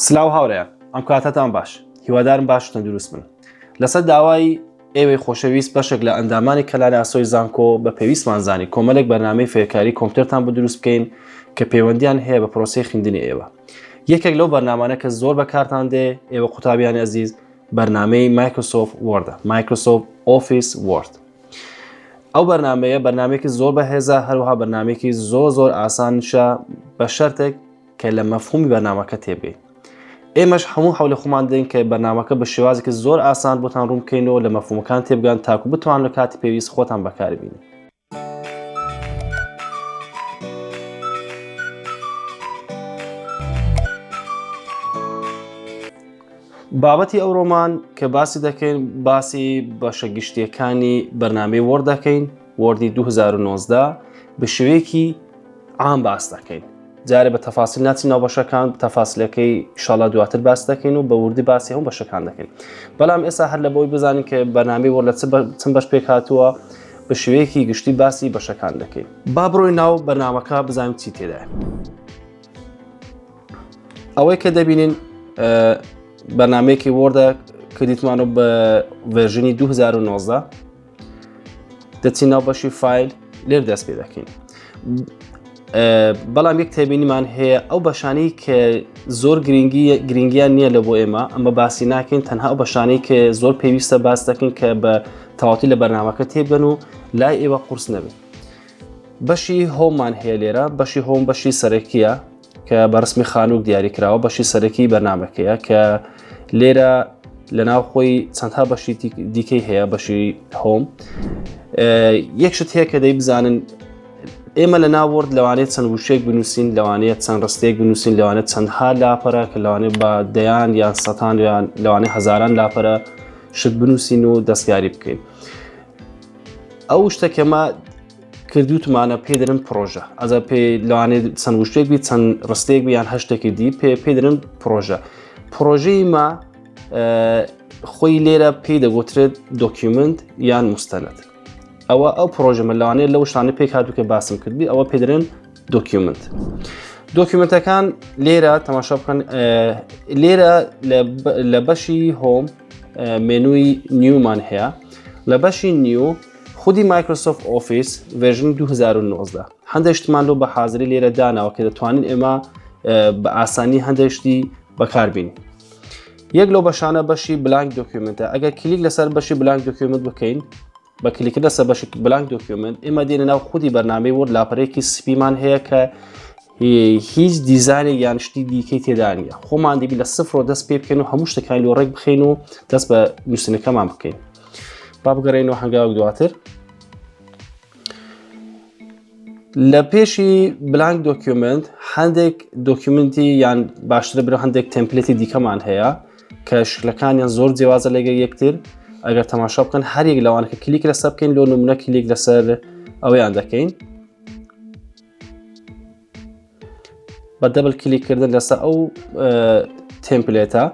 سلااو هاوڕێیان ئەم کاتتان باش هیوادارم باش تەندروست بن لەسەر داوای ئێوەی خۆشەویست بەشێک لە ئەندامانی کەلانی ئاسۆی زانکۆ بە پێویستمان زانی کۆمەڵێک بەرنامەی فێرکاری کۆمپیوتەرتان بۆ دروست بکەین کە پەیوەندیان هەیە بە پرۆسەی خوێندنی ئێوە یەکێک لەو بەرنامانە کە زۆر بەکارتان دێ ئێوە قوتابیانی ئەزیز بەرنامەی مایکرۆسۆفت وۆردە مایکرۆسۆفت ئۆفیس وۆرد ئەو بەرنامەیەکی زۆر بەهێزە هەروەها بەرنامەیەکی زۆر ئاسانشە بە شەرتێک کە لە مەفهومی بەرنامەکە تێبگەین ئێمەش هەموو هەوڵی خۆمان دەین کە بەرنامەکە بە شێوازێکی زۆر ئاسان بۆتان ڕوون بکەینەوە لە مەفهومەکان تێبگان تاکو بتوان لە کاتی پێویست خۆتان بەکاربینن بابەتی ئەو ڕۆمان کە باسی دەکەین باسی بەشە گشتیەکانی بەرنامەی وۆرد دەکەین وۆردی 2019 بە شێوەیەکی عام باس دەکەین جارێ بە تەفاسیل ناچین ناو بەشەکان تەفاسیلەکەی ئینشاڵڵا دواتر باس دەکەین و بە وردی باسی هەموو بەشەکان دەکەین بەڵام ئێستا هەر لە بۆی بزانین کە بەرنامەی وۆرد لە چەند بەش پێک هاتووە بە شێوەیەکی گشتی باسی بەشەکان دەکەین با بڕۆی ناو بەرنامەکە بزانین چی تێدایە ئەوەی کە دەبینین بەرنامەیەکی وۆردە کردیتمانەوە بە ڤێرژنی 2019 دەچین ناو بەشی فایل لێر دەست پێ دەکەین بەڵام یەک تێبینیمان هەیە ئەو بەشانەی کە زۆر گرنگیان نییە لە بۆ ئێمە ئەمە باسی ناکەین تەنها ئەو بەشانەی کە زۆر پێویستە باس دەکەین کە بە تەواوەتی لە بەرنامەکە تێبگەن و لای ئێوە قورس نەبێت بەشی هۆممان هەیە لێرە بەشی هۆم بەشی سەرەکیە کە بە ڕسمی خانووک دیاری کراوە بەشی سەرەکی بەرنامەکەیە کە لێرە لەناو خۆی چەندها بەشی دیکەی هەیە بەشی هۆم یەکشت هەیە کە دەی بزانن ئێمە لە ناوەرد لەوانێت چەند وشەیەک بنووسین لەوانەیە چەند ڕستەیەک بنووسین لەوانێت چەندها لاپەرە کە لەوانێت بە دەیان یان سەتان یان لەوانەیە هەزاران لاپەرە شت بنووسین و دەستکاری بکەین ئەو شتێکەمە کردوتمانە پێدرن پرۆژە ئەزە پێ لەوانێت چەند وشتێک بی چەند ڕستەیەک بیان هەشتێکی دی پێدرن پرۆژەی ما خۆی لێرە پێی دەگوترێت دۆکیومنت یان مستەند ئەوە ئەو پرۆژەمە لەوانەیە لەو شتانە پێک هاتوو کە باسم کردبی ئەوە پێدرن دۆکیومنتەکان لێرە تەماشا بکەن لێرە لە بەشی هۆم مێنووی نیومان هەیە لە بەشی نیو خودی مایکرۆسۆفت ئۆفیس ڤێرژن 2019 هەندێک شتمان لۆ بە حازری لێرە داناوە کە دەتوانین ئێمە بە ئاسانی هەندێک شتی بەکاربین یەک لەو بەشانە بەشی بلانک دۆکیومنتە ئەگەر کلیک لەسەر بەشی بلانک دۆکیومنت بکەین بە کلیکە لەسەر بەشی بلانک دۆکیومنت ئێمە دێنە ناو خودی بەرنامەی وەرد لاپەرێکی سپیمان هەیە کە هیچ دیزانێک یان شتی دیکەی تێدا نیە خۆمان دەبی لە سفرۆ دەست پێ بکەین و هەموو شتەکانی لۆ ڕێک بخەین و دەست بە نووسینەکەمان بکەین با بگەڕێنەوە هەنگاوێک دواتر لە پێشی بلانک دۆکیومنت هەندێک دۆکیومنتی یان باشترە برە هەندێک تمپلێتی دیکەمان هەیە کە شکلەکانیان زۆر جیاوازە لەگەڵ یەکتر ئەگەر تەماشا بکەن هەرێک لەوانە کە کلیک لەسەر بکەین لۆ نمونە کلیک لەسەر ئەوەیان دەکەین بە دەبل کلیککردن لەسەر ئەو تمپلێتە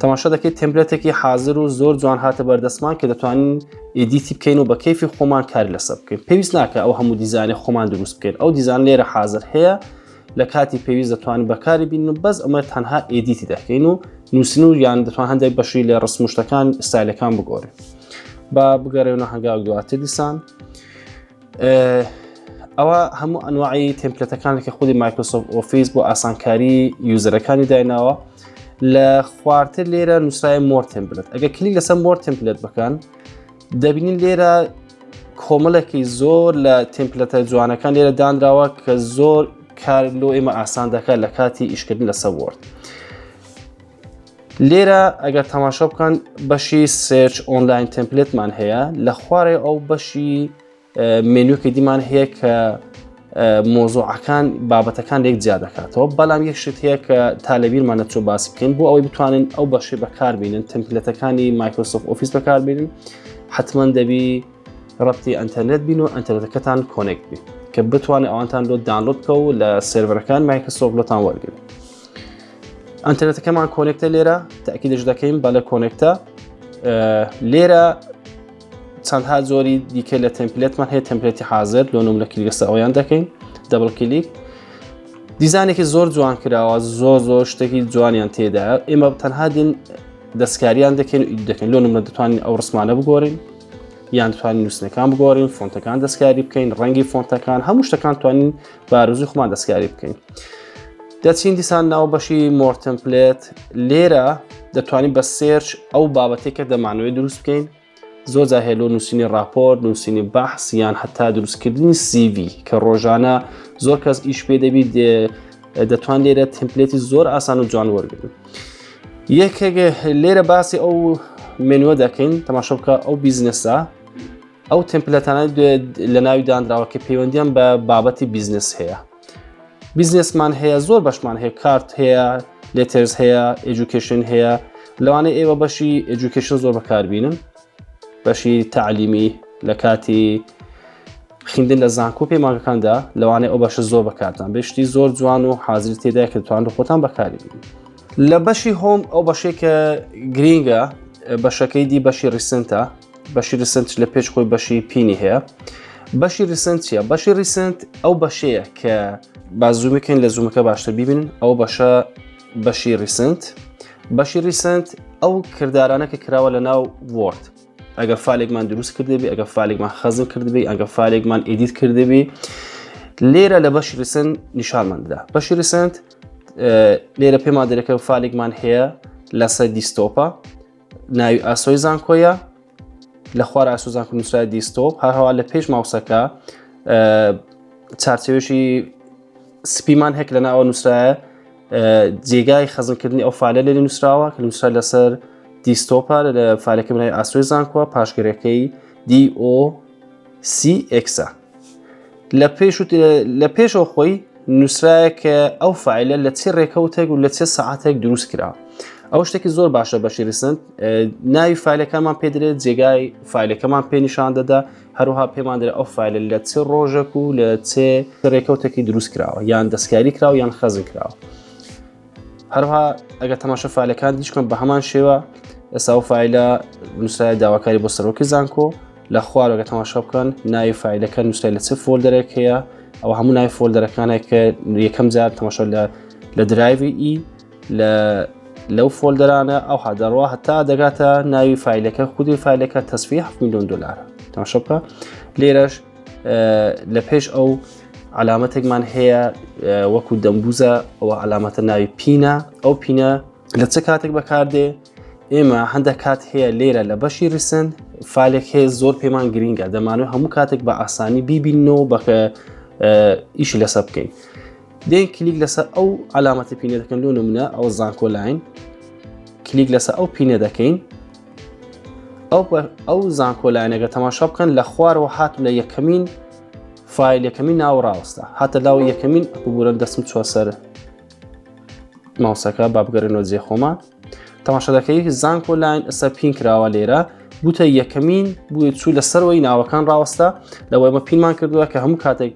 تەماشا دەکەیت تمپلێتێکی حازر و زۆر جوان هاتە بەردەستمان کە دەتوانین ئیدیتی بکەین و بە کەیفی خۆمان کاری لەسەر بکەین پێویست ناکە ئەو هەموو دیزانی خۆمان دروست بکەین ئەو دیزان لێرە حازر هەیە لە کاتی پێویست دەتوانین بەکاری بین و بەس ئەمە تەنها ئیدیتی دەکەین و نووسین و یان دەتوان هەندێک بەشی لە ڕسمشتەکان ستایلەکان بگۆڕین با بگەڕێنەوە هەنگاوێک دواتر دیسان ئەوە هەموو ئەنواعی تمپلێتەکان کە خودی مایکرۆسۆفت ئۆفیس بۆ ئاسانکاری یوزەرەکانی دایناوە لە خواردتر لێرە نووسرای مۆر تمپلێت ئەگەر کلیک لەسەر مۆر تمپلێت بکەن دەبینین لێرە کۆمەڵێکی زۆر لە تمپلێتە جوانەکان لێرە دانراوە کە زۆر کار لۆ ئێمە ئاسان دەکات لە کاتی ئیشکردن لەسەر وۆرد لێرە ئەگەر تەماشا بکەن بەشی سێرچ ئۆنلاین تمپلێتمان هەیە لە خوارێ ئەو بەشی مێنووکە دیمان هەیە کە مۆزوعەکان بابەتەکان لێک جیا دەکاتەوە بەڵام یەک شت هەیە کە تا لەبیرمان نەچوو باسی بکەین بۆ ئەوەی بتوانین ئەو بەشی بەکاربینن تمپلێتەکانی مایکرۆسۆفت ئۆفیس بەکاربینن حتمما دەبی ڕەبتی ئەنتەرنێت بین و ئەنتەرنێتەکەتان کۆنێکت بین کە بتوانێت ئەوانتان لۆ داونلۆد بکە و لە سێڤەرەکان مایکرۆسۆفت لۆتان وەرگرن ئەنتەرنێتەکەمان کۆنێکتە لێرە تاکیدش دەکەین بە لە کۆنێکتە لێرە چەندها زۆری دیکە لە تمپلێتمان هەیە تمپلێتی حازر لۆ نمونە کلیک لەسەر ئەویان دەکەین دەبڵ کلیک دیزانێکی زۆر جوان کراوە، زۆر شتێکی جوانیان تێدایە. ئێمە تەنها دین دەستکاریان دەکەین و دەکەین. لۆ نمونە دەتوانین ئەو ڕسمانە بگۆڕین، یان دەتوانین نووسنەکان بگۆڕین، فۆنتەکان دەستکاری بکەین، ڕەنگی فۆنتەکان، هەموو شتەکان توانین بە ئاروزوی خۆمان دەستکاری بکەین. دەچین دیسان ناو بەشی مۆر تمپلێت. لێرە دەتوانین بە سێرچ ئەو بابەتێکە دەمانوێت دروست بکەین. زۆر جار هەیە لۆ نووسینی راپۆرت، نووسینی بەحس یان هەتا دروستکردنی CV کە ڕۆژانە زۆر کەس ئیش پێ دەبێت، دەتوان لێرە تمپلێتی زۆر ئاسان و جوان وەرگن. یەکێک لێرە باسی ئەو مێنووە دەکەین، تەماشا بکە ئەو بیزنسە، ئەو تمپلەتانە لە ناوی دانراوە کە پەیوەندیان بە بابەتی بیزنس هەیە. بیزنسمان هەیە، زۆر بەشمان هەیە، کارت هەیە، لێترز هەیە، ئێجوکیشن هەیە. لەوانەیە ئێوە بەشی ئێجوکیشن زۆر بەکاربینن، بەشی تعلیمی لە کاتی خوێندن لە زانکۆ پەیمانگەکاندا، لەوانەیە ئەو بەشە زۆر بەکارتان بێشتی زۆر جوان و حازری تێدایە کە دەتوانن خۆتان بەکاری بێنن. لە بەشی هۆم ئەو بەشێکە گرینگە، بەشەکەی دی بەشی ریسنتە. بەشی ریسنت لە پێش خۆی بەشی پینی هەیە. بەشی ریسنت چیە؟ بەشی ریسنت ئەو بەشەیە کە با زوومەکەین لە زوومەکە باشتر ببینن. ئەو بەشە بەشی ریسنت. بەشی ریسنت ئەو کردارانە کە کراوە لە ناو وۆرد. ئەگەر فالێکمان دروست کردبێ، ئەگەر فالێکمان خەزم کردبێ، ئەگەر فالێکمان ئیدیت کردبێ، لێرە لە بەشی ریسنت نیشانمان دەدا. بەشی ریسنت لێرە پێمان دەرێکە فالێکمان هەیە لەسەر دیستۆپە، ناوی ئاسۆی زانکۆیە، لە خوار ئاسۆی زانکۆ نووسرای دیستۆپ. هەروەها لە پێش ماوسەکە چارچێوێکی سپیمان هەیە لە ناوە نووسرایە، جێگای خەزمکردنی ئەو فالە لێ نووسراوە کە نووسرا لەسەر دیستۆپە لە فالەکە بنای ئاسۆی زانکۆوە، پاشگەرەکەی DOCX. لە پێشەوە خۆی نووسرایە کە ئەو فایلە لە چێ ڕێکەوتێک و لە چێ سەعاتێک دروست کرا. ئەو شتێکی زۆر باشە بەشی ریسنت. ناوی فایلەکانمان پێدرێت، جێگای فایلەکەمان پێ نیشان دەدا، هەروەها پێمان دەرێت ئەو فایلە لە چێ ڕۆژێک و لە چێ ڕێکەوتێکی دروست کراوە، یان دەستکاری کراوە یان خەزم کراوە. هەروەها ئەگەر تەماشا فایلەکان دیشکن بە هەمان شێوە، ئێستا ئەو فایلە نووسرای داواکاری بۆ سەرۆکی زانکۆ لە خوار ئەگەر تەماشا بکەن ناوی فایلەکە نووسرای لە چ فۆلدەرێک هەیە، ئەو هەموو ناوی فۆلدەرەکانێک کە یەکەم جار تەماشا لە درایڤی لەو فۆلدەرانە ئەو هەدەڕەوە هەتا دەگاتە ناوی فایلەکە، خودی فایلەکە تەسویە $7 ملیۆن. تەماشا بکە لێرەش لە پێش ئەو علامەتێکمان هەیە وەکو دەمبوزە، ئەوە علامەتە ناوی پینە. ئەو پینە لە چه کاتێک بەکاردێ؟ ئێمە هەندێک کات هەیە لێرە لە بەشی ریسن فالێک هەیە زۆر پێمان گرینگە، دەمانوێت هەموو کاتێک بە ئاسانی بیبینەوە بەکە ئیشی لەسەر بکەین. دێن کلیک لەسەر ئەو علامەتە پینە دەکەن. لۆ نمونە ئەو زانکۆ لاین، کلیک لەسەر ئەو پینە دەکەین. ئەو زانکۆ لاینەکە تەماشا بکەن لە خوارەوە هاتم لە یەکەمین فایل، یەکەمین ناو ڕاوەستە، هاتە لاو یەکەمین. بگورن دەستم چوە سەر ماوسەکە با بگەڕێنەوە جێ خۆمان. تەماشا دەکەی زانکۆ لاین ئەستا پین کراوە لێرە، بوتە یەکەمین، بووە چوو لەسەرەوەی ناوەکان ڕاوەستە. لەوەی ئەمە پینمان کردووە کە هەموو کاتێک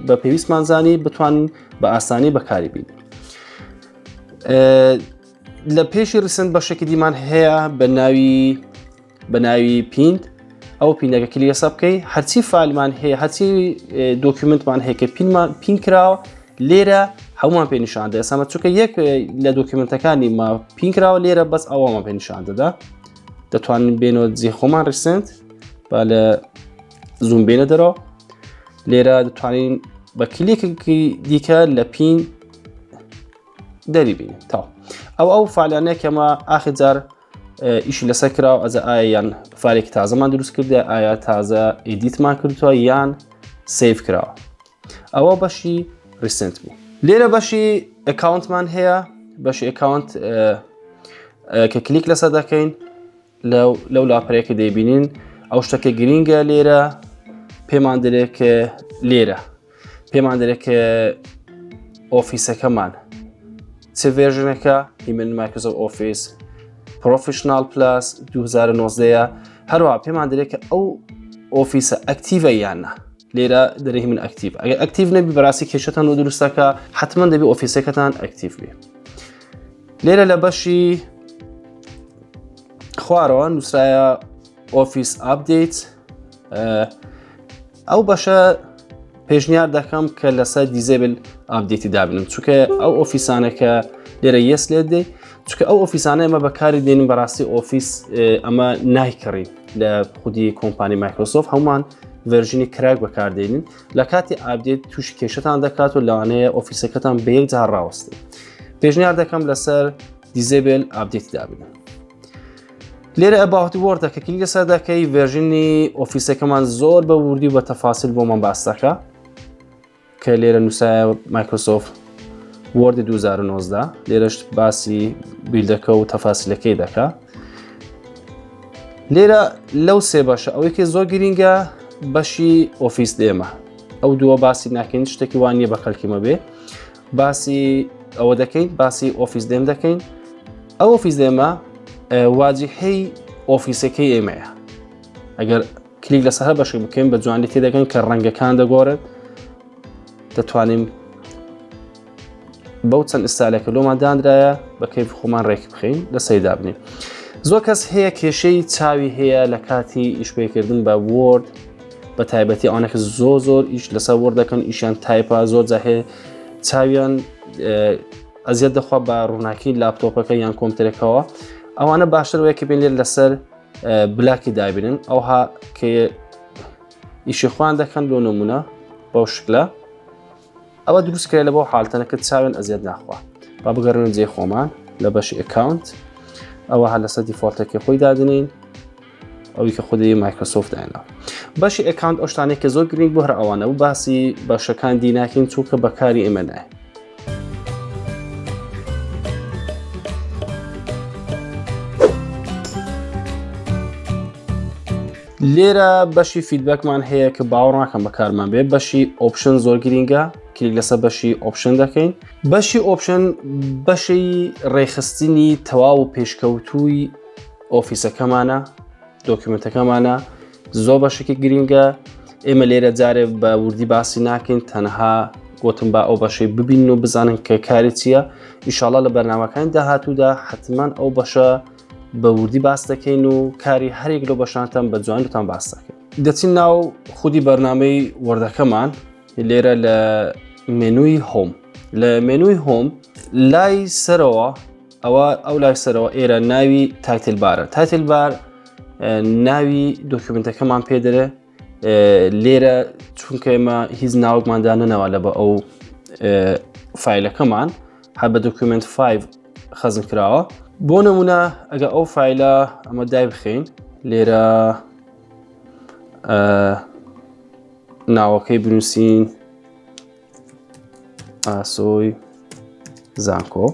بە پێویستمان زانی بتوانین بە ئاسانی بەکاری بین. لە پێشی ریسنت بەشێکی دیمان هەیە بە ناوی پیند. ئەو پینەکە کلیک لەسەر بکەی، هەرچی فایلمان هەیە، هەرچی دۆکیومنتمان هەیە کە پین کراوە لێرە هەمومان پێ نیشان دەدا. ئێستا چونکە یەک لە دۆکیومنتەکانی ما پین کراوە لێرە بەس ئەوەمان پێ نیشان دەدا. دەتوانین بێنەوە جێ خۆمان ریسنت با لە زوم بێنە دەرەوە. لێرە دەتوانین بە کلیکێکی دیکە لە پین دەریبین تاو. ئەو فعالانەیە کەمە ئاخر جار ئیشی لەسەر کراوە، ئەزە ئایا یان فایلێکی تازەمان دروست کردە، ئایا تازە ئیدیتمان کردووە یان سیف کراوە. ئەوە بەشی ریسنت بوو. لێرە بەشی ئەکاونتمان هەیە. بەشی ئەکاونت کە کلیک لەسەر دەکەین لەو لاپەرەیەکە دەیبینین ئەو شتەکە گرینگە. لێرە پێمان دەرێت کە لێرە پێمان دەرێت کە ئۆفیسەکەمان چه ڤێرژنەکە، هیمن مایکرۆسۆفت ئۆفیس پرۆفیشنال پلاس 2019. هەروەها پێمان دەرێت کە ئەو ئۆفیسە ئەکتیڤە یاننا. لێرە دەرێ من ئەکتیڤ. ئەگەر ئەکتیڤ نەبی بەڕاستی کێشەتان و دروستەکە حتمما دەبی ئۆفیسەکەتان ئەکتیڤ بێ. لێرە لە بەشی خوارەوە نووسرایە ئۆفیس ئاپدەیت. ئەو بەشە پێشنیار دەکەم کە لەسەر دیزێبل ئاپدێتی دابنن چونکە ئەو ئۆفیسانەکە لێرە یەس لێ دێ چونکە ئەو ئۆفیسانە ئەمە بەکاری دێنین بەڕاستی ئۆفیس ئەمە نایکڕین لە خودی کۆمپانی مایکرۆسۆفت هەمومان ڤەرژنی کراک بەکاردێنین لە کاتی ئاپدێت تووشی کێشەتان دەکات و لەوانەیە ئۆفیسەکەتان بە یەک جار ڕاوەستێ پێشنیار دەکەم لەسەر دیزێبل ئاپدێتی دابنن لێرە ئەباوت وۆردەکە کلیک لەسەر دەکەی ڤەرژنی ئۆفیسەکەمان زۆر بە وردی و بە تەفاسیل بۆمان باس دەکات کە لێرە نووسایە مایکرۆسۆفت وۆرد 2019 لێرەش باسی بیلدەکە و تەفاسیلەکەی دەکات لێرە لەو سێ باشە ئەوەی کە زۆر گرینگە بەشی ئۆفیس دێمە ئەو دووە باسی ناکەین شتێکی وان نییە بە خەڵکیمە بێ باسی ئەوە دەکەین باسی ئۆفیس دێم دەکەین ئەو ئۆفیس دێمە واجهەی ئۆفیسەکەی ئێمەیە ئەگەر کلیک لەسەر هەر بەشێک بکەین بە جوانی تێدەگەن کە ڕەنگەکان دەگۆڕێت دەتوانین بەو چەند ئستالێکە لۆمان دانرایە بە کەیف خۆمان ڕێک بخەین لە سەیدا بنین زۆر کەس هەیە کێشەی چاوی هەیە لە کاتی ئیشپێکردن بە وۆرد بە تایبەتی ئەوانەکە زۆر ئیش لەسەر وۆرد دەکەن ئیشیان تایپە زۆر جا هەیە چاویان ئەزیەت دەخوا بە ڕووناکی لاپتۆپەکە یان کۆمپیوتەرەکەوە ئەوانە باشتر وەیەکی بین لێر لەسەر بلاکی دابنن ئەوها کە ئیشی خۆیان دەکەن بۆ نمونە بەو شکلە ئەوە دروستکرێت لە بۆ حاڵتەنەکە چاوێن ئەزیەت ناخوا با بگەڕێنە جێ خۆمان لە بەشی ئەکاونت ئەوە هەر لەسەر دیفۆڵتێکی خۆی دادنین ئەوەی کە خودی مایکرۆسۆفت داێنەوە بەشی ئەکاونت ئەو شتانەی کە زۆر گرنگ بۆ هەر ئەوانە و باسی بەشەکان دی ناکەین چونکە بەکاری ئێمە نایە لێرە بەشی فیدبەکمان هەیە کە باوەڕ ناکەم بەکارمان بێ بەشی ئۆپشن زۆر گرینگە کلیک لەسەر بەشی ئۆپشن دەکەین بەشی ئۆپشن بەشی ڕێخستنی تەواو و پێشکەوتووی ئۆفیسەکەمانە دۆکیومنتەکەمانە زۆر بەشێکی گرینگە ئێمە لێرە جارێ بە وردی باسی ناکەین تەنها گوتم با ئەو بەشەی ببین و بزانن کە کاری چییە ئینشاڵڵا لە بەرنامەکانی داهاتوودا حتمما ئەو بەشە بە وردی باس دەکەین و کاری هەرێک لەو بەشانتان بە جوانتان باس دەکەین دەچین ناو خودی بەرنامەی وەردەکەمان لێرە لە مێنووی هۆم لە مێنووی هۆم لای سەرەوە ئەو لای سەرەوە ئێرە ناوی تایتل بارە تایتل بار ناوی دۆکیومنتەکەمان پێدەرێ لێرە چونکە ئێمە هیچ ناوەکماندا نەنەوە لە بە ئەو فایلەکەمان هەر بە دۆکیومنت 5 خەزم کراوە بۆ نمونە ئەگە ئەو فایلە ئەمە دای بخەین لێرە ناوەکەی بنووسین ئاسۆی زانکۆ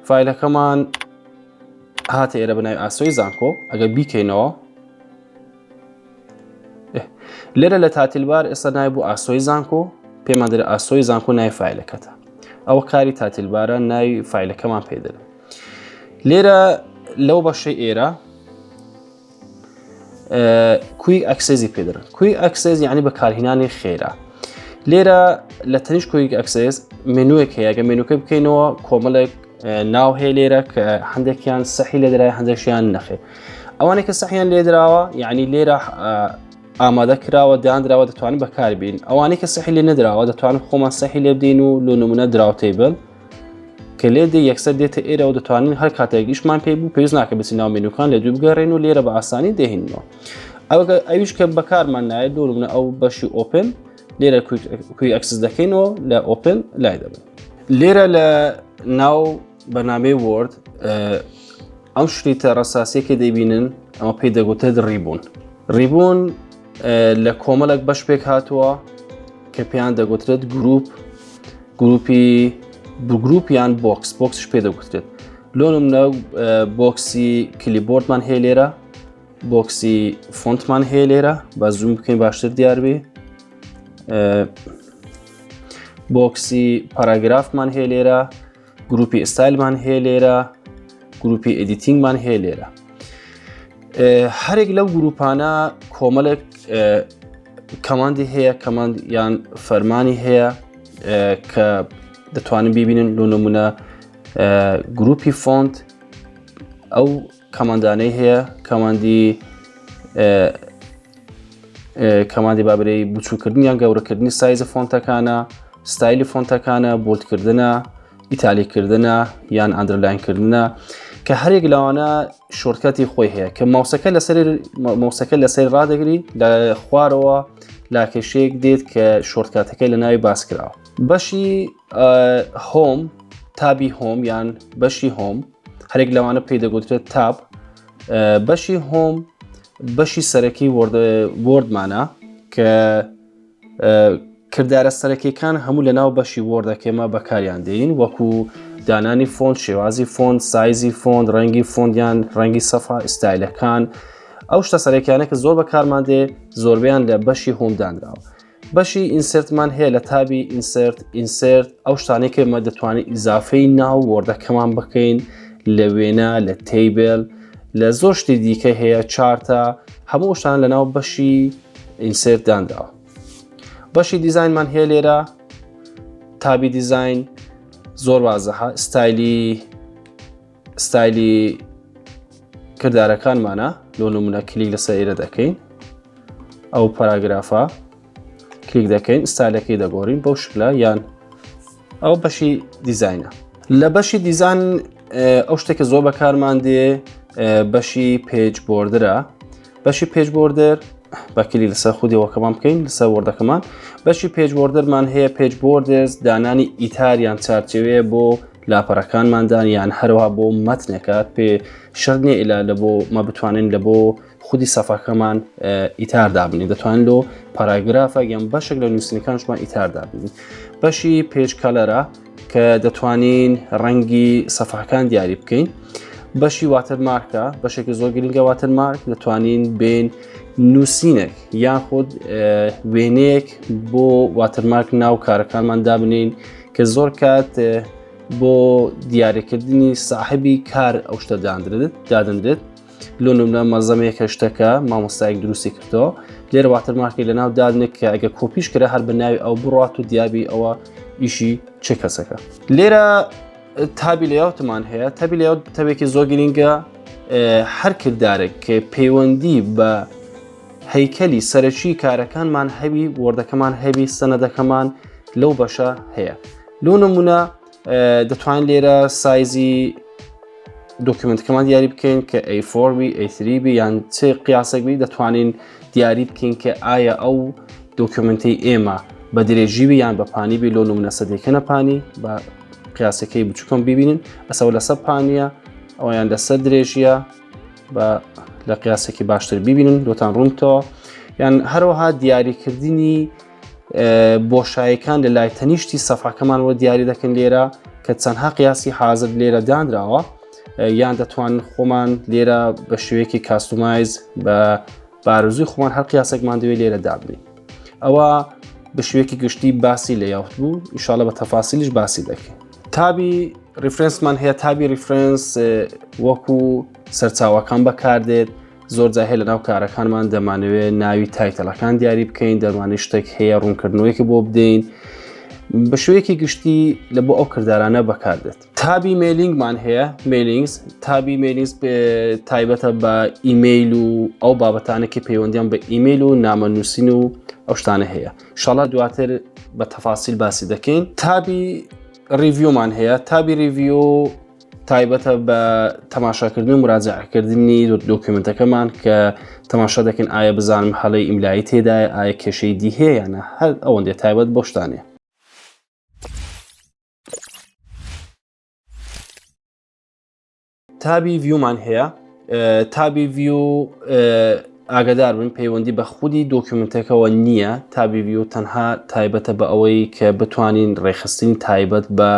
فایلەکەمان هاتە ئێرە بەناوی ئاسۆی زانکۆ ئەگە بیکەینەوە لێرە لە تاتیلبار ئێستا ناوی بوو ئاسۆی زانکۆ پێمان دەرێ ئاسۆی زانکۆ ناوی فایلەکەتە ئەوە کاری تاتیلبارە ناوی فایلەکەمان پێدەرێ لێرە لەو بەشەی ئێرە کویک ئەکسێزی پێدەرن کویک ئەکسێز یعنی بەکارهێنانی خێرا لێرە لە تەنیش کویک ئەکسێز مێنوویەک هەیە ئەگە مێنووکە بکەینەوە کۆمەڵێک ناو هەیە لێرە کە هەندێکیان سەحی لێدرای هەندێکیان نەخێ ئەوانێک کە سەحیان لێدراوە یعنی لێرە ئامادە کراوە دانراوە دەتوانین بەکاربین ئەوانەی کە سەحی لێ نەدراوە دەتوانین خۆمان سەحی لێ بدەین و لۆ نمونە دراو تێبل کە لێ دێ یەکسەر دێتە ئێرە و دەتوانین هەر کاتێک ئیشمان پێ بوو پێویست ناکە بچین ناو مێنووکان لە دوو بگەڕێن و لێرە بە ئاسانی دێهینەوە ئەویش کە بەکارمان نایە دوو نمونە ئەو بەشی ئۆپن لێرە کوی ئەکسس دەکەینەوە لە ئۆپن لای دەبن لێرە لە ناو بەنامەی وۆرد ئەم شریتە ڕەساسیەکە دەیبینن ئەمە پێی دەگوتێت ڕیبوون لە کۆمەڵێک بەش پێک هاتووە کە پێیان دەگوترێت گروپ یان بۆکسش پێ دەگوترێت لۆ نمونە بۆکسی کلیبۆردمان هەیە لێرە بۆکسی فۆنتمان هەیە لێرە با زوم بکەین باشتر دیار بێ بۆکسی پاراگرافمان هەیە لێرە گروپی ئستایلمان هەیە لێرە گروپی ئێدیتینگمان هەیە لێرە هەرێک لەو گروپانە کۆمەڵێک کەماندی هەیە کەماند یان فەرمانی هەیە کە دەتوانین ببینن لۆ نمونە گروپی فۆنت ئەو کەماندانەی هەیە کەماندی کەماندی بابرەی بچووکردن یان گەورەکردنی سایزە فۆنتەکانە، ستایلی فۆنتەکانە، بولدکردنە، ئیتالیکردنە یان ئەندەرلاینکردنە کە هەرێک لەوانە شۆرتکەتی خۆی هەیە کە ماوسەکە لەسەر ڕادەگری لە خوارەوە لاکێشەیەک دێت کە شۆرتکاتەکەی لە ناوی باس کراوە. بەشی هۆم، تابی هۆم یان بەشی هۆم هەرێک لەوانە پێی دەگوترێت تاب. بەشی هۆم بەشی سەرەکی وۆردمانە کە کردارە سەرەکیەکان هەموو لە ناو بەشی وۆردەکەمە بەکاریان دێین وەکو دانانی فۆنت، شێوازی فۆنت، سایزی فۆنت، ڕەنگی فۆنتیان، ڕەنگی سەفا، ئیستایلەکان، ئەو شتە سەرەکیانە کە زۆر بەکارمان دێ زۆربیان لە بەشی هۆم دانراوە. بەشی ئینسرتمان هەیە لە تابی ئینسرت ئەو شتانەی کە ئێمە دەتوانین ئیزافەی ناو وۆردەکەمان بکەین لە وێنە، لە تیبل، لە زۆر شتی دیکە هەیە، چارتە، هەموو شتان لە ناو بەشی ئینسرت دانراوە. بەشی دیزاینمان هەیە لێرە، تابی دیزاین زۆر وازەها، ستایلی کردارەکانمانە، لۆ نمونە کلیک لەسەر ئێرە دەکەین، ئەو پاراگرافە کلیک دەکەین، ستایلەکەی دەگۆڕین بەو شکلە یان ئەو بەشی دیزاینە. لە بەشی دیزاین ئەو شتێکە زۆر بەکارمان دێ بەشی پێج بۆردرە. بەشی پێج بۆردر بە کلیک لەسەر خودیەوەکەمان بکەین لەسەر وەردەکەمان. بەشی پێج بۆردرمان هەیە پێج بۆردرز دانانی ئیتار یان چارچێوەیە بۆ لاپەڕەکانماندان یان هەروەها بۆ مەتنێکە پێ شەرنێ ئیلا لە بۆ ما بتوانین لە بۆ خودی سەفاکەمان ئیتار دابنین، دەتوانین لۆ پاراگرافە یان بەشێک لە نووسینەکانشمان ئیتار دابنین. بەشی پێج کەلەرە کە دەتوانین ڕەنگی سەفاکان دیاری بکەین. بەشی واترمارکە بەشێکی زۆر گرنگە واترمارک، دەتوانین بین نووسینێک یان خود وێنەیەک بۆ واترمارک ناو کارەکانمان دابنین کە زۆر کات بۆ دیاریکردنی ساحبی کار ئەو شتە دادەندرێت. لۆ نمونە مەزەمەیەکە شتەکە مامۆستایەک دروستی کردەوە، لێرە واترمارکی لە ناو دادنێک کە ئەگە کۆپیش کرا هەر بە ناوی ئەو بڕات و دیابی ئەوە ئیشی چه کەسەکە. لێرە تابی لەیاوتمان هەیە. تابی لەیاوت تەبێکی زۆر گرنگە، هەر کردارێک کە پەیوەندی بە هەیکەلی سەرەکی کارەکانمان هەبی، وەردەکەمان هەبی، سەنەدەکەمان لەو بەشە هەیە. لۆ نمونە دەتوانین لێرە سایزی دۆکیومنتەکەمان دیاری بکەین کە A4 بی، A3 بی یان چه قیاسێک بی، دەتوانین دیاری بکەین کە ئایا ئەو دۆکیومنتەی ئێمە بە درێژی بی یان بە پانی بی. لۆ نمونە سەدەکەنە پانی بە قیاسەکەی بچووکەم ببینین، ئەسەوە لەسەر پانیە ئەویان لەسەر درێژیە بە لە قیاسێکی باشتر ببینن لۆتان ڕوونتەوە. یان هەروەها دیاریکردنی بۆشایەکان لە لای تەنیشتی سەفاکەمانەوە دیاری دەکەن لێرە کە چەندها قیاسی حازر لێرە دانراوە، یان دەتوان خۆمان لێرە بە شێوەیەکی کاستومایز بە بارزوی خۆمان هەر قیاسێکمان دەوێت لێرە دابنین. ئەوە بە شێوەیەکی گشتی باسی لەیاوت بوو، ئینشاڵڵا بە تەفاسیلیش باسی دەکەین. تابی ریفرەنسمان هەیە. تابی ریفرەنس وەکو سەرچاوەکان بەکاردێت، زۆر جا هەیە لە ناو کارەکانمان دەمانەوێت ناوی تایتەڵەکان دیاری بکەین، دەمانێت شتێک هەیە ڕوونکردنەوەیەکی بۆ بدەین، بە شوەیەکی گشتی لە بۆ ئەو کردارانە بەکاردێت. تابی میلینگمان هەیە. میلینگز تابی میلینگز تایبەتە بە ئیمەیل و ئەو بابەتانێکی پەیوەندیان بە ئیمەیل و نامەنووسین و ئەو شتانە هەیە. ئینشاڵڵا دواتر بە تەفاسیل باسی دەکەین. تابی ریڤیومان هەیە. تابی ریڤیو تایبەتە بە تەماشاکردن و مراجعەکردنی دۆکیومنتەکەمان کە تەماشا دەکەین ئایا بزانم هەڵەی ئیملایی تێدایە، ئایا کێشەی دی هەیە یانە، هەر ئەوەندێ تایبەت بۆ شتانەیە. تابی ڤیومان هەیە. تابی ڤیو ئاگادار بن پەیوەندی بە خودی دۆکیومنتەکەەوە نییە. تابی ڤیو تەنها تایبەتە بە ئەوەی کە بتوانین ڕێخستنی تایبەت بە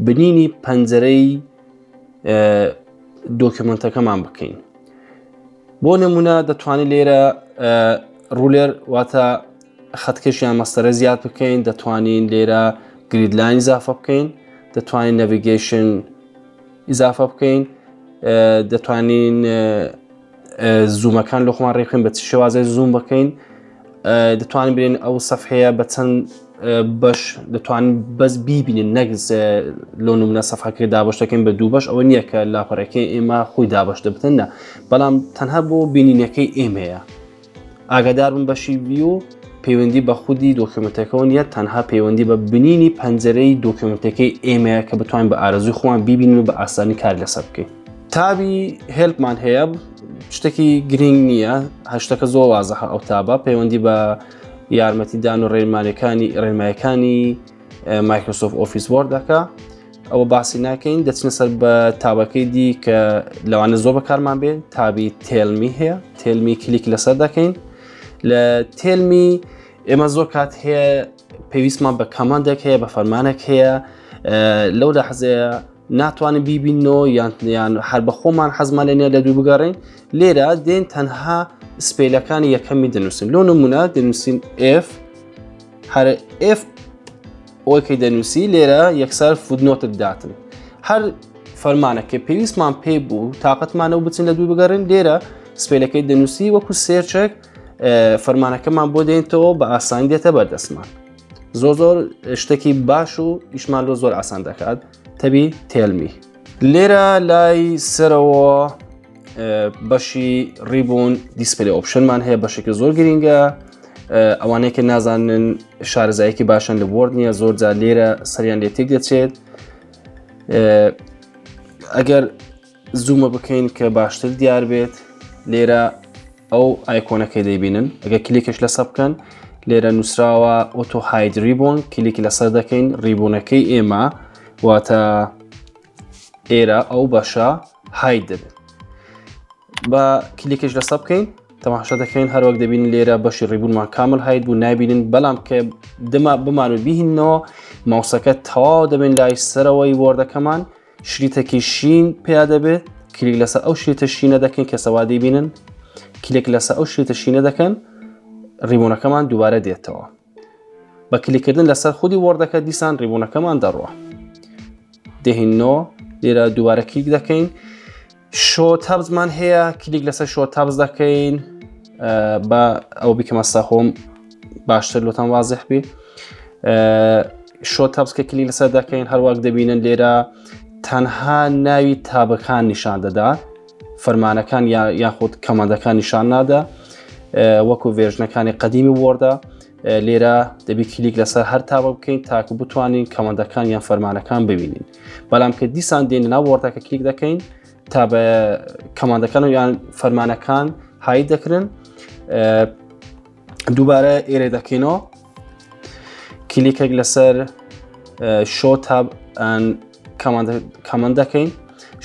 بنینی پەنجەرەی دۆکیومنتەکەمان بکەین. بۆ نمونە دەتوانین لێرە ڕولێر واتە خەتکەشیان مەستەرە زیاد بکەین، دەتوانین لێرە گریدلاین ئیزافە بکەین، دەتوانین نەڤیگەیشن ئیزافە بکەین، دەتوانین زوومەکان لە خۆمان ڕێکین بە چ شێوازەی زووم بکەین، دەتوانین ببینین ئەو سەفحەیە بە چەند بەش دەتوانین بەس بیبینین، نەک لۆ نمونە سەفحەکەی دابەش دەکەین بە دوو بەش، ئەوە نییە کە لاپەڕەکەی ئێمە خۆی دابەش دەبتن، نە، بەڵام تەنها بۆ بینینەکەی ئێمەیە. ئاگادار بن بەشی ڤیو پەیوەندی بە خودی دۆکیومنتەکەەوە نیە تەنها پەیوەندی بە بنینی پەنجەرەی دۆکیومنتەکەی ئێمەیە کە بتوانین بە ئارەزوی خۆمان بیبینن و بە ئاسانی کار لەسەر بکەین. تابی هێلپمان هەیە شتێکی گرنگ نییە هەشتەکە زۆر وازەها ئەو تابە پەیوەندی بە یارمەتیدان و ڕێنمایەکانی مایکرۆسۆفت ئۆفیس وۆردەکە ئەوە باسی ناکەین دەچنە سەر بە تابەکەی دی کە لەوانە زۆر بەکارمان بێت تابی تێلمی هەیە تێلمی کلیک لەسەر دەکەین لە تێلمی ئێمە زۆر کات هەیە پێویستمان بە کەماندێک هەیە بە فەرمانێک هەیە لەو لە حەزەیە ناتوانین بیبینەوە یان هەر بە خۆمان حەزمان لێنێ لە دوو بگەڕین لێرە دێن تەنها سپێلەکانی یەکەمی دەنووسین لۆ نمونە دەنووسین F هەر F ئەوەکەی دەنووسی لێرە یەکسەر فودنۆتت داتن هەر فەرمانەکە پێویستمان پێی بوو تااقەتمانە و بچین لە دوو بگەڕین لێرە سپێلەکەی دەنووسی وەکو سێرچێک فەرمانەکەمان بۆ دێنێتەوە بە ئاسانی دێتە بەردەستمان زۆر شتێکی باش و ئیشمان لۆ زۆر ئاسان دەکات تەبی تێلمی لێرە لای سەرەوە بەشی ڕیبوون دیسپلی ئۆپشنمان هەیە بەشێکی زۆر گرینگە ئەوانەیە کە نازانن شارەزایەکی باشن لە وۆرد نیە زۆر جار لێرە سەریان لێ تێک دەچێت ئەگەر زوومە بکەین کە باشتر دیار بێت لێرە ئەو ئایکۆنەکەی دەیبینن ئەگەر کلیکش لەسەر بکەن لێرە نووسراوە ئۆتۆ هاید ریبۆن کلیکی لەسەر دەکەین ریبوونەکەی ئێمە واتە ئێرە ئەو بەشە هاید دەبێت بە کلیکش لەسەر بکەین تەماشا دەکەین هەروەک دەبین لێرە بەشی ڕیبوونمان کامل هاید بوو نابینن بەڵام کە بمانوت بیهینەوە ماوسەکە تەواو دەبین لای سەرەوەی وۆردەکەمان شریتێکی شین پێیا دەبێت کلیک لەسەر ئەو شریتە شینە دەکەین کە سەوا دەبینن کلیک لەسەر ئەو شریتە شینە دەکەن ڕیبوونەکەمان دووبارە دێتەوە بە کلیککردن لەسەر خودی وۆردەکە دیسان ڕیبوونەکەمان دەڕوە دەهینەوە لێرە دووبارە کلیک دەکەین شۆ تابزمان هەیە کلیک لەسەر شۆ تابز دەکەین بە ئەو بیکەمە سەخۆم باشتر لۆتان وازح بی شۆ تابز کە کلیک لەسەر دەکەین هەروەک دەبینن لێرە تەنها ناوی تابەکان نیشان دەدا فەرمانەکان یاخود کەماندەکان نیشان نادا وەکو ڤێژنەکانی قەدیمی وۆردە لێرە دەبی کلیک لەسەر هەر تابە بکەین تاکو بتوانین کەماندەکان یان فەرمانەکان ببینین بەڵام کە دیسان دێن ناو وۆردەکە کلیک دەکەین تا بە کەماندەکان و یان فەرمانەکان هاید دەکرن دووبارە ئێرە دەکەینەوە کلیکێک لەسەر شۆ تاب کەماند دەکەین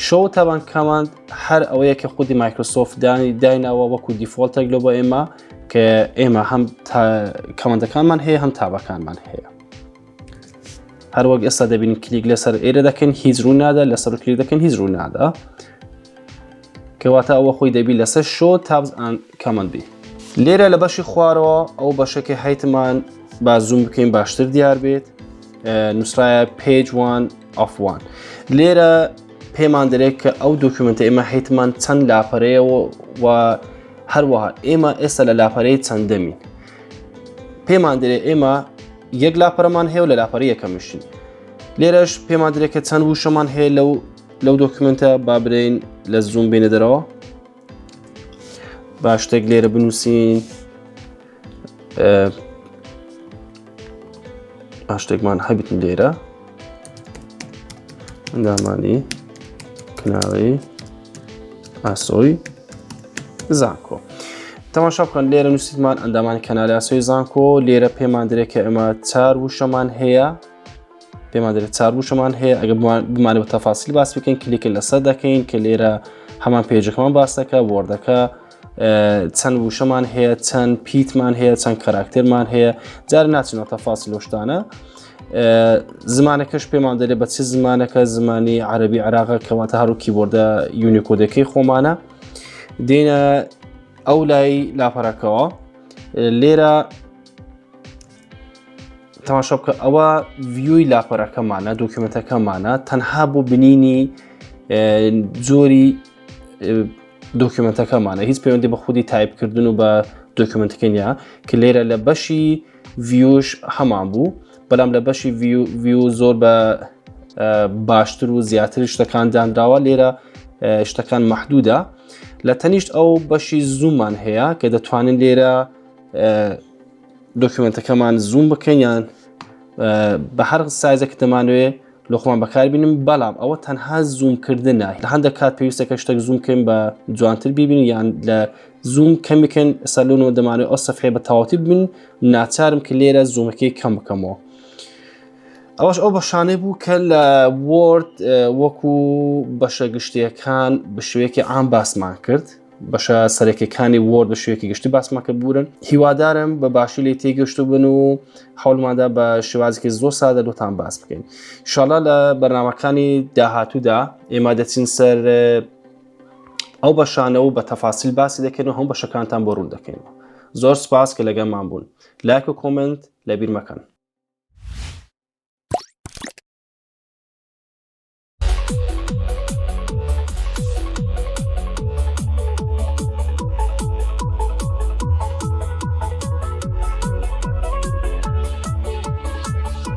شۆ تابان کەماند هەر ئەوەیە کە خودی مایکرۆسۆفت دایناوە وەکو دیفۆڵتێک لۆ بۆ ئێمە کە ئێمە هەم کەماندەکانمان هەیە هەم تابەکانمان هەیە هەروەک ئێستا دەبین کلیک لەسەر ئێرە دەکەن هیچ ڕوو نادا لەسەر کلیک دەکەن هیچ ڕوو نادا کەواتە ئەوە خۆی دەبی لەسەر شۆ تابز کەماند بی لێرە لە بەشی خوارەوە ئەو بەشێکی هایتمان با زوم بکەین باشتر دیار بێت نووسرایە page 1 of 1 لێرە پێمان دەرێت کە ئەو دۆکیومنتە ئێمە هەیتمان چەند لاپەرەیەوە و هەروەها ئێمە ئێستا لە لاپەرەی چەندەمین پێمان دەرێت ئێمە یەک لاپەرەمان هەیە و لە لاپەرەی یەکەمیشین لێرەش پێمان دەرێت کە چەند وشەمان هەیە لەو دۆکیومنتە با برین لە زوم بینە دەرەوە با شتێک لێرە بنووسین شتێکمان هەبیتن لێرە ئەندامانی کناوی ئاسۆی زانکۆ تەماشا بکەن لێرە نووسیتمان ئەندامانی کەنالی ئاسۆی زانکۆ لێرە پێمان دەرێت کە ئێمە چار وشەمان هەیە پێمان دەرێت چار وشەمان هەیە ئەگەر بمانێت بە تەفاسیل باس بکەین کلیکە لەسەر دەکەین کە لێرە هەمان پێیجەکەمان باس دەکە وۆردەکە چەند وشەمان هەیە چەند پیتمان هەیە چەند کەراکتێرمان هەیە جارە ناچینەوە تەفاسیل لەو شتانە زمانەکەش پێمان دەرێت بە چ زمانەکە زمانی عەرەبی عێراقە کەواتە هەرو کیبۆردە یونیکۆدەکەی خۆمانە دێنە ئەو لای لاپەرەکەەوە لێرە تەماشا بکە ئەوە ڤیوی لاپەرەکەمانە دۆکیومنتەکەمانە تەنها بۆ بنینی جۆری دۆکیومنتەکەمانە هیچ پەیوەندی بە خودی تایپکردن و بە دۆکیومنتەکە نیە کە لێرە لە بەشی ڤیوش هەمان بوو بەڵام لە بەشی ڤیو زۆر بە باشتر و زیاتر شتەکان دانراوە لێرە شتەکان مەحدودە لە تەنیشت ئەو بەشی زوومان هەیە کە دەتوانین لێرە دۆکیومنتەکەمان زوم بکەین یان بە هەر سایزێک دەمانوێت لۆخمان بەکاربینم بەڵام ئەوە تەنها زوومکردنە لە هەندێک کات پێویستەکە شتێک زوومکەین بە جوانتر بیبین یان لە زووم کەم بکەین سەلونەوە دەمانوێت ئەو سەفحەیە بە تەواوەتی ببین ناچارم کە لێرە زوومەکەی کەم بکەمەوە. ئەوەش ئەو بەشانەی بوو کە لە وۆرد وەکو بەشە گشتیەکان بە شێوەیەکی عام باسمان کرد بەشە سەرەکیەکانی وۆرد بە شێوەیەکی گشتی باسمان کرد بوورن. هیوادارم بە باشی لێ تێگەشتو بن و هەوڵماندا بە شێوازێکی زۆر سادە لۆتان باس بکەین. ئینشاڵڵا لە بەرنامەکانی داهاتوودا ئێمە دەچین سەر ئەو بەشانە و بە تەفاسیل باسی دەکەین و هەموو بەشەکانتان بۆ ڕوون دەکەین. زۆر سپاس کە لەگەڵمان بوون. لایک و کۆمنت لەبیر مەکەن.